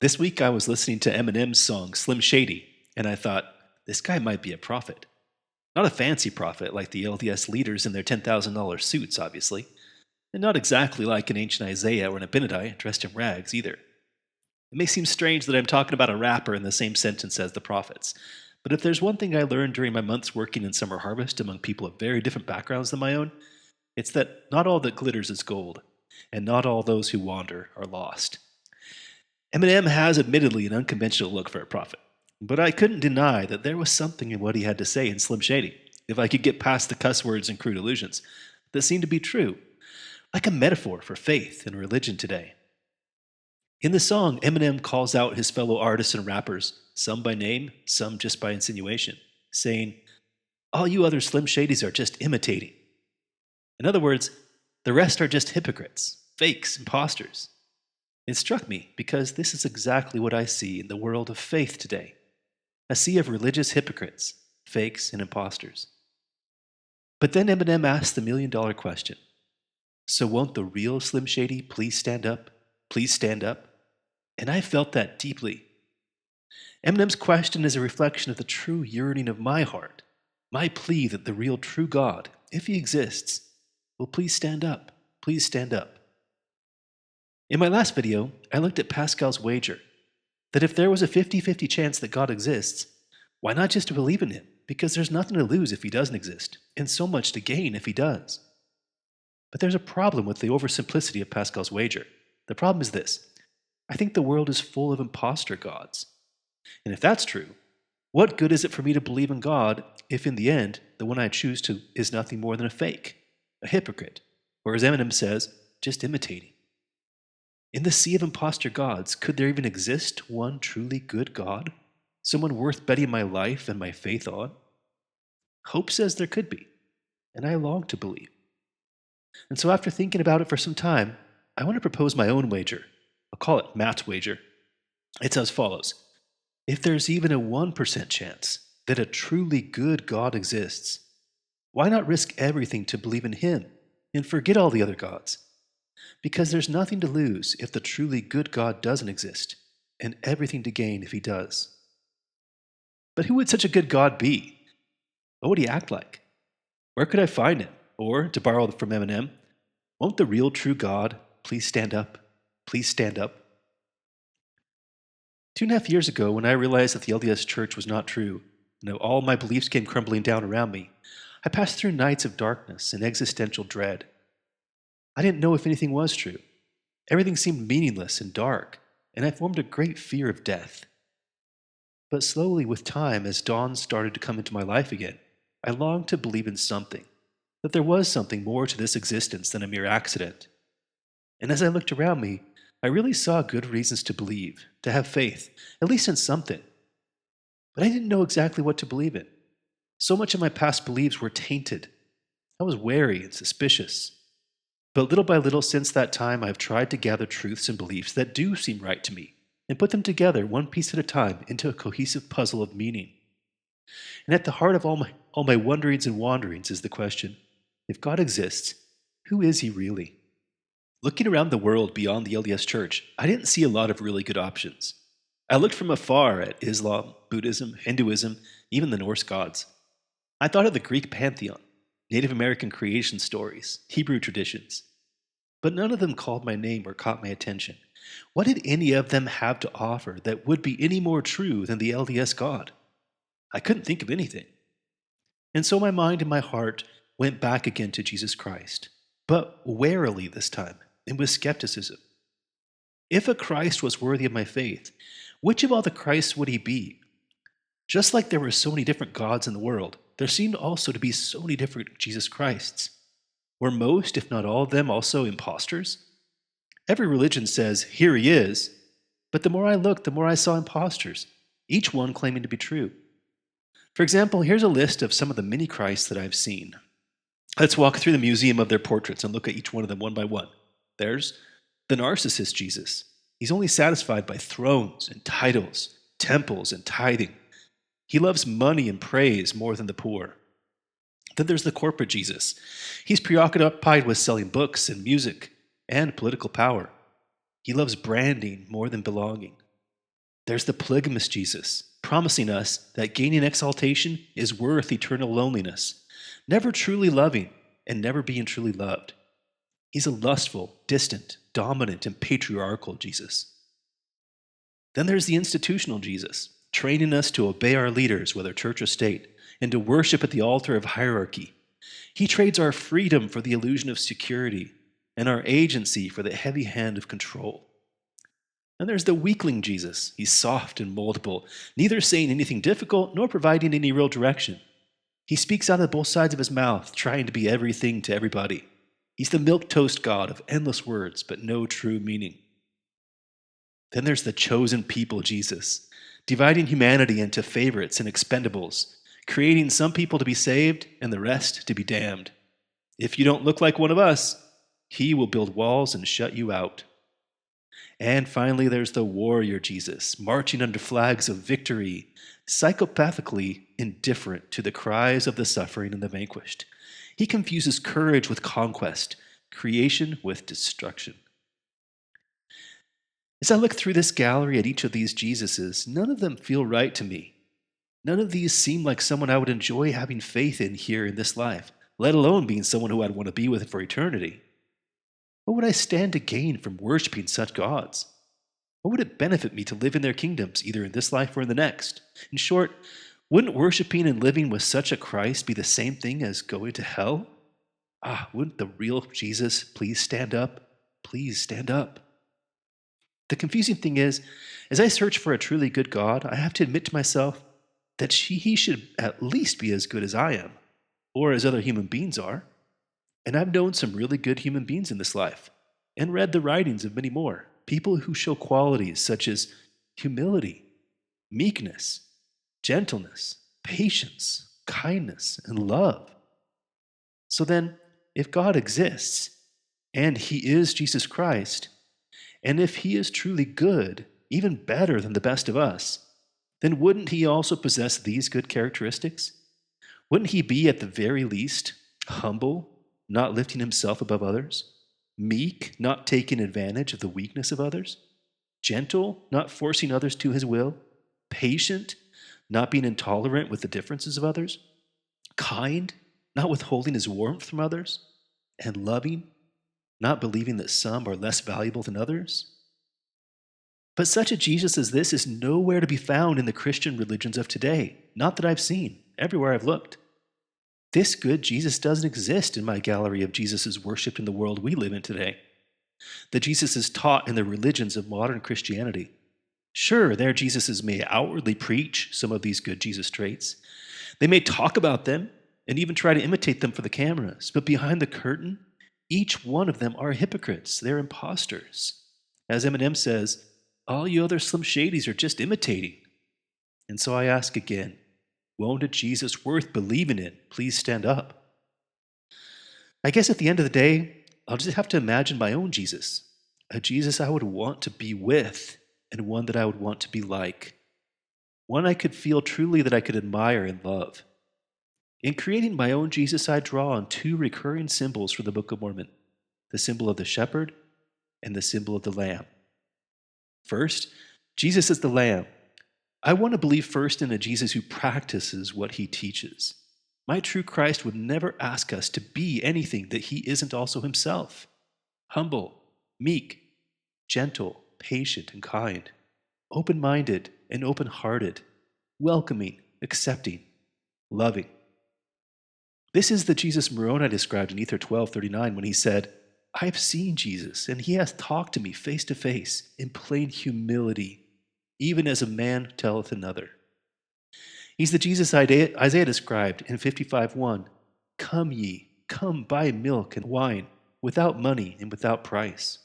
This week I was listening to Eminem's song Slim Shady, and I thought, this guy might be a prophet. Not a fancy prophet like the LDS leaders in their $10,000 suits, obviously, and not exactly like an ancient Isaiah or an Abinadi dressed in rags either. It may seem strange that I'm talking about a rapper in the same sentence as the prophets, but if there's one thing I learned during my months working in summer harvest among people of very different backgrounds than my own, it's that not all that glitters is gold, and not all those who wander are lost. Eminem has admittedly an unconventional look for a prophet, but I couldn't deny that there was something in what he had to say in Slim Shady, if I could get past the cuss words and crude illusions, that seemed to be true, like a metaphor for faith and religion today. In the song, Eminem calls out his fellow artists and rappers, some by name, some just by insinuation, saying, "All you other Slim Shadys are just imitating." In other words, the rest are just hypocrites, fakes, imposters. It struck me because this is exactly what I see in the world of faith today. A sea of religious hypocrites, fakes, and imposters. But then Eminem asked the million-dollar question. So won't the real Slim Shady please stand up? Please stand up? And I felt that deeply. Eminem's question is a reflection of the true yearning of my heart, my plea that the real true God, if he exists, will please stand up. Please stand up. In my last video, I looked at Pascal's wager, that if there was a 50-50 chance that God exists, why not just believe in him? Because there's nothing to lose if he doesn't exist, and so much to gain if he does. But there's a problem with the oversimplicity of Pascal's wager. The problem is this. I think the world is full of imposter gods. And if that's true, what good is it for me to believe in God if in the end, the one I choose to is nothing more than a fake, a hypocrite, or as Eminem says, just imitating? In the sea of imposter gods, could there even exist one truly good God? Someone worth betting my life and my faith on? Hope says there could be, and I long to believe. And so after thinking about it for some time, I want to propose my own wager. I'll call it Matt's wager. It's as follows. If there's even a 1% chance that a truly good God exists, why not risk everything to believe in him and forget all the other gods? Because there's nothing to lose if the truly good God doesn't exist, and everything to gain if he does. But who would such a good God be? What would he act like? Where could I find him? Or, to borrow from Eminem, won't the real true God please stand up? Please stand up? 2.5 years ago, when I realized that the LDS Church was not true, and that all my beliefs came crumbling down around me, I passed through nights of darkness and existential dread. I didn't know if anything was true. Everything seemed meaningless and dark, and I formed a great fear of death. But slowly, with time, as dawn started to come into my life again, I longed to believe in something, that there was something more to this existence than a mere accident. And as I looked around me, I really saw good reasons to believe, to have faith, at least in something. But I didn't know exactly what to believe in. So much of my past beliefs were tainted. I was wary and suspicious. But little by little since that time, I've tried to gather truths and beliefs that do seem right to me, and put them together one piece at a time into a cohesive puzzle of meaning. And at the heart of all my wonderings and wanderings is the question, if God exists, who is he really? Looking around the world beyond the LDS Church, I didn't see a lot of really good options. I looked from afar at Islam, Buddhism, Hinduism, even the Norse gods. I thought of the Greek pantheon, Native American creation stories, Hebrew traditions. But none of them called my name or caught my attention. What did any of them have to offer that would be any more true than the LDS God? I couldn't think of anything. And so my mind and my heart went back again to Jesus Christ, but warily this time, and with skepticism. If a Christ was worthy of my faith, which of all the Christs would he be? Just like there were so many different gods in the world, there seemed also to be so many different Jesus Christs. Were most, if not all of them, also imposters? Every religion says, here he is, but the more I looked, the more I saw imposters, each one claiming to be true. For example, here's a list of some of the many Christs that I've seen. Let's walk through the museum of their portraits and look at each one of them one by one. There's the narcissist Jesus. He's only satisfied by thrones and titles, temples and tithing. He loves money and praise more than the poor. Then there's the corporate Jesus. He's preoccupied with selling books and music and political power. He loves branding more than belonging. There's the polygamist Jesus, promising us that gaining exaltation is worth eternal loneliness, never truly loving and never being truly loved. He's a lustful, distant, dominant, and patriarchal Jesus. Then there's the institutional Jesus, training us to obey our leaders, whether church or state, and to worship at the altar of hierarchy. He trades our freedom for the illusion of security and our agency for the heavy hand of control. And there's the weakling Jesus. He's soft and moldable, neither saying anything difficult nor providing any real direction. He speaks out of both sides of his mouth, trying to be everything to everybody. He's the milquetoast God of endless words, but no true meaning. Then there's the chosen people Jesus, dividing humanity into favorites and expendables, creating some people to be saved and the rest to be damned. If you don't look like one of us, he will build walls and shut you out. And finally, there's the warrior Jesus, marching under flags of victory, psychopathically indifferent to the cries of the suffering and the vanquished. He confuses courage with conquest, creation with destruction. As I look through this gallery at each of these Jesuses, none of them feel right to me. None of these seem like someone I would enjoy having faith in here in this life, let alone being someone who I'd want to be with for eternity. What would I stand to gain from worshiping such gods? What would it benefit me to live in their kingdoms, either in this life or in the next? In short, wouldn't worshiping and living with such a Christ be the same thing as going to hell? Wouldn't the real Jesus please stand up? Please stand up. The confusing thing is, as I search for a truly good God, I have to admit to myself that he should at least be as good as I am, or as other human beings are. And I've known some really good human beings in this life, and read the writings of many more, people who show qualities such as humility, meekness, gentleness, patience, kindness, and love. So then, if God exists, and he is Jesus Christ, and if he is truly good, even better than the best of us, then wouldn't he also possess these good characteristics? Wouldn't he be, at the very least, humble, not lifting himself above others? Meek, not taking advantage of the weakness of others? Gentle, not forcing others to his will? Patient, not being intolerant with the differences of others? Kind, not withholding his warmth from others? And loving, not believing that some are less valuable than others? But such a Jesus as this is nowhere to be found in the Christian religions of today. Not that I've seen, everywhere I've looked. This good Jesus doesn't exist in my gallery of Jesuses worshipped in the world we live in today. The Jesuses taught in the religions of modern Christianity. Sure, their Jesuses may outwardly preach some of these good Jesus traits. They may talk about them and even try to imitate them for the cameras, but behind the curtain, each one of them are hypocrites. They're imposters. As Eminem says, all you other Slim Shadys are just imitating. And so I ask again, won't a Jesus worth believing in please stand up? I guess at the end of the day, I'll just have to imagine my own Jesus, a Jesus I would want to be with and one that I would want to be like, one I could feel truly that I could admire and love. In creating my own Jesus, I draw on two recurring symbols from the Book of Mormon, the symbol of the shepherd and the symbol of the lamb. First, Jesus is the lamb. I want to believe first in a Jesus who practices what he teaches. My true Christ would never ask us to be anything that he isn't also himself. Humble, meek, gentle, patient, and kind, open-minded and open-hearted, welcoming, accepting, loving. This is the Jesus Moroni described in Ether 12:39 when he said, I've seen Jesus, and he hath talked to me face to face in plain humility, even as a man telleth another. He's the Jesus Isaiah described in 55:1. Come ye, come buy milk and wine, without money and without price.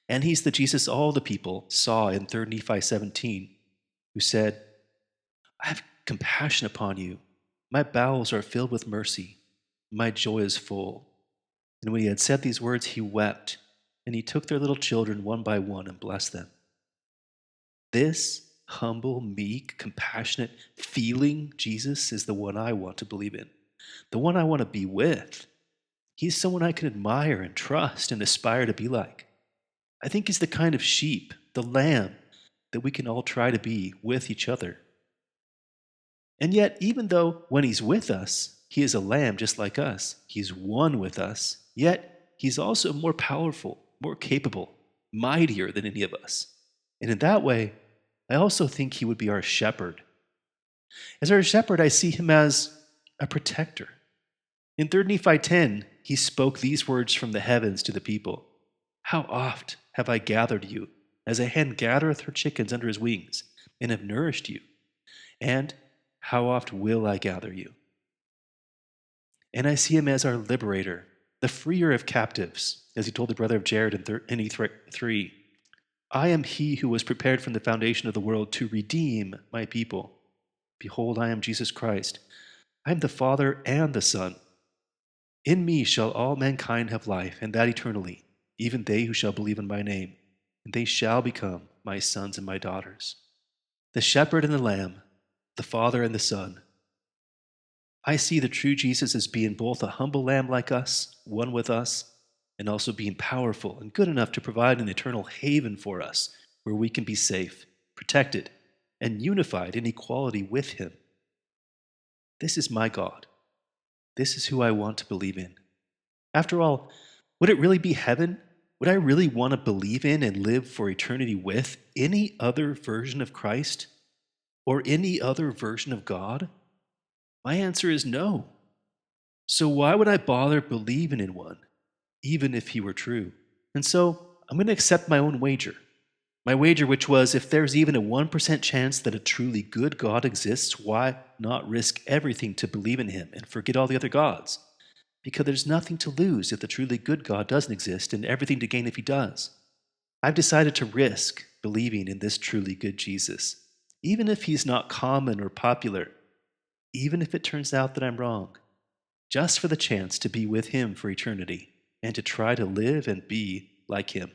And he's the Jesus all the people saw in 3 Nephi 17, who said, I have compassion upon you. My bowels are filled with mercy. My joy is full. And when he had said these words, he wept, and he took their little children one by one and blessed them. This humble, meek, compassionate, feeling Jesus is the one I want to believe in, the one I want to be with. He's someone I can admire and trust and aspire to be like. I think he's the kind of sheep, the lamb, that we can all try to be with each other. And yet, even though when he's with us, he is a lamb just like us, he's one with us, yet he's also more powerful, more capable, mightier than any of us. And in that way, I also think he would be our shepherd. As our shepherd, I see him as a protector. In 3 Nephi 10, he spoke these words from the heavens to the people. How oft have I gathered you, as a hen gathereth her chickens under his wings, and have nourished you? And how oft will I gather you? And I see him as our liberator, the freer of captives, as he told the brother of Jared in E3. I am he who was prepared from the foundation of the world to redeem my people. Behold, I am Jesus Christ. I am the Father and the Son. In me shall all mankind have life, and that eternally, even they who shall believe in my name, and they shall become my sons and my daughters. The shepherd and the lamb, the Father and the Son. I see the true Jesus as being both a humble lamb like us, one with us, and also being powerful and good enough to provide an eternal haven for us, where we can be safe, protected, and unified in equality with him. This is my God. This is who I want to believe in. After all, would it really be heaven? Would I really want to believe in and live for eternity with any other version of Christ? Or any other version of God? My answer is no. So why would I bother believing in one, even if he were true? And so I'm going to accept my own wager. My wager, which was, if there's even a 1% chance that a truly good God exists, why not risk everything to believe in him and forget all the other gods? Because there's nothing to lose if the truly good God doesn't exist, and everything to gain if he does. I've decided to risk believing in this truly good Jesus, even if he's not common or popular, even if it turns out that I'm wrong, just for the chance to be with him for eternity and to try to live and be like him.